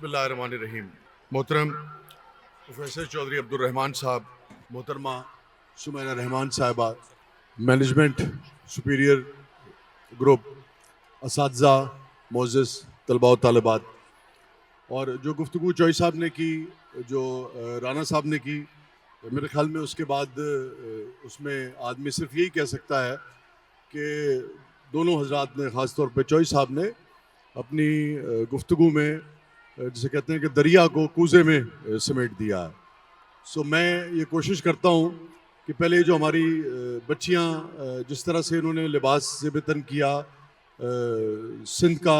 बिस्मिल्लाहिर्रहमानिर्रहीम। मोहतरम प्रोफेसर चौधरी अब्दुल रहमान साहब, मोहतरमा सुमैरा रहमान साहिबा, मैनेजमेंट सुपीरियर ग्रुप, असातिज़ा, मोअज़्ज़िज़ तलबा व तालिबात, और जो गुफ्तगू चौधरी साहब ने की, जो राना साहब ने की, मेरे ख्याल में उसके बाद उसमें आदमी सिर्फ यही कह सकता है कि दोनों हजरात ने, ख़ास तौर पे चौधरी साहब ने अपनी गुफ्तगू में जिसे कहते हैं कि दरिया को कूज़े में समेट दिया है। सो मैं ये कोशिश करता हूँ कि पहले जो हमारी बच्चियाँ जिस तरह से इन्होंने लिबास ज़ेबतन किया, सिंध का,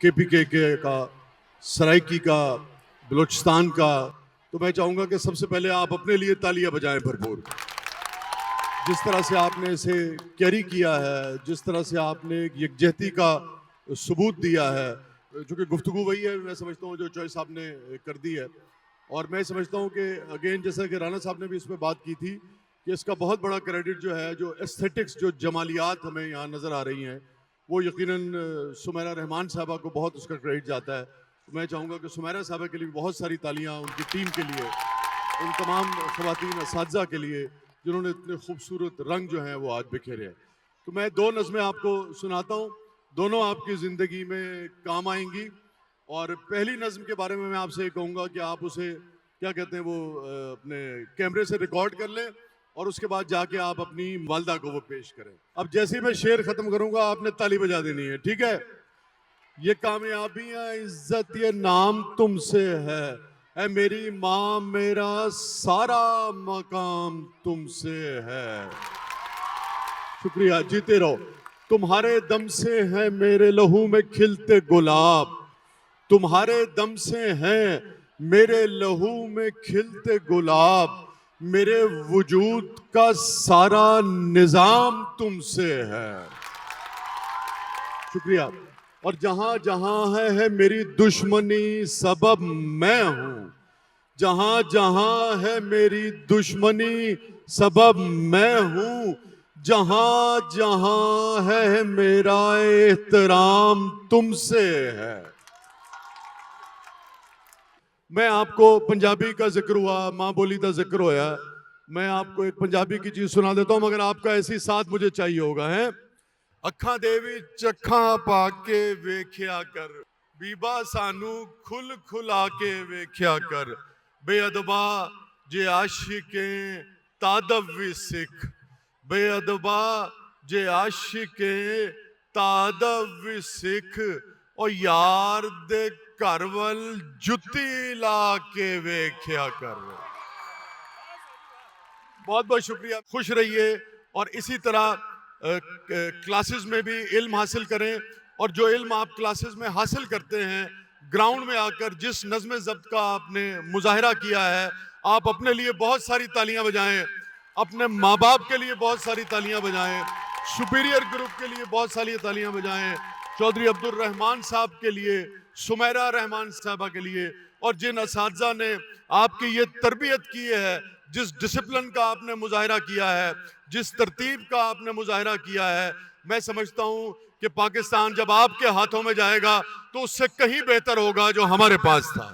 KPK का, सराइकी का, बलूचिस्तान का, तो मैं चाहूँगा कि सबसे पहले आप अपने लिए तालियां बजाएं भरपूर। जिस तरह से आपने इसे कैरी किया है, जिस तरह से आपने यकजहती का सबूत दिया है, चूँकि गुफ्तगू वही है मैं समझता हूँ जो चौधरी साहब ने कर दी है। और मैं समझता हूँ कि अगेन जैसा कि राना साहब ने भी इस पर बात की थी कि इसका बहुत बड़ा क्रेडिट जो है, जो एस्थेटिक्स, जो जमालियात हमें यहाँ नज़र आ रही हैं, वो यकीनन सुमैरा रहमान साहबा को बहुत उसका क्रेडिट जाता है। तो मैं चाहूँगा कि सुमैरा साहबा के लिए बहुत सारी तालियाँ, उनकी टीम के लिए, उन तमाम ख़वातीन असातिज़ा के लिए जिन्होंने इतने खूबसूरत रंग जो हैं वो आज बिखेरे हैं। तो मैं दो नज़में आपको सुनाता हूँ, दोनों आपकी ज़िंदगी में काम आएंगी। और पहली नज़्म के बारे में मैं आपसे कहूँगा कि आप उसे क्या कहते हैं वो अपने कैमरे से रिकॉर्ड कर लें और उसके बाद जाके आप अपनी वालदा को वो पेश करें। अब जैसे ही मैं शेर ख़त्म करूँगा आपने ताली बजा देनी है, ठीक है? ये कामयाबियाँ, इज्जत, ये नाम तुमसे है, ऐ मेरी माँ मेरा सारा मकाम तुमसे है। शुक्रिया, जीते रहो। तुम्हारे दम से है मेरे लहू में खिलते गुलाब, तुम्हारे दम से हैं मेरे लहू में खिलते गुलाब, मेरे वजूद का सारा निजाम तुमसे है। शुक्रिया। और जहां जहां है मेरी दुश्मनी सबब मैं हूं, जहां जहां है मेरी दुश्मनी सबब मैं हूं, जहां जहां है मेरा एहतराम तुमसे है। मैं आपको पंजाबी का जिक्र हुआ, माँ बोली का जिक्र होया, मैं आपको एक पंजाबी की चीज सुना देता हूं मगर आपका ऐसी साथ मुझे चाहिए होगा। है अखा दे विच अखा पाके वेख्या कर, बीबा सानू खुल खुला के वेख्या कर, बेअदबा जे आशिके तादब भी सिख, बेअदबा जे आशिके तादब भी सिख, और यार दे घर वल जुत्ती ला के वेख्या कर। बहुत बहुत शुक्रिया, खुश रहिए और इसी तरह क्लासेस में भी इल्म हासिल करें। और जो इल्म आप क्लासेस में हासिल करते हैं, ग्राउंड में आकर जिस नज़्म ज़ब्त का आपने मुजाहिरा किया है, आप अपने लिए बहुत सारी तालियां बजाएं, अपने माँ बाप के लिए बहुत सारी तालियां बजाएं, सुपीरियर ग्रुप के लिए बहुत सारी तालियां बजाएं, चौधरी अब्दुल रहमान साहब के लिए, सुमैरा रहमान साहबा के लिए, और जिन असातिज़ा ने आपकी ये तरबियत की है, जिस डिसिप्लिन का आपने मुजाहिरा किया है, जिस तरतीब का आपने मुजाहिरा किया है, मैं समझता हूं कि पाकिस्तान जब आपके हाथों में जाएगा तो उससे कहीं बेहतर होगा जो हमारे पास था।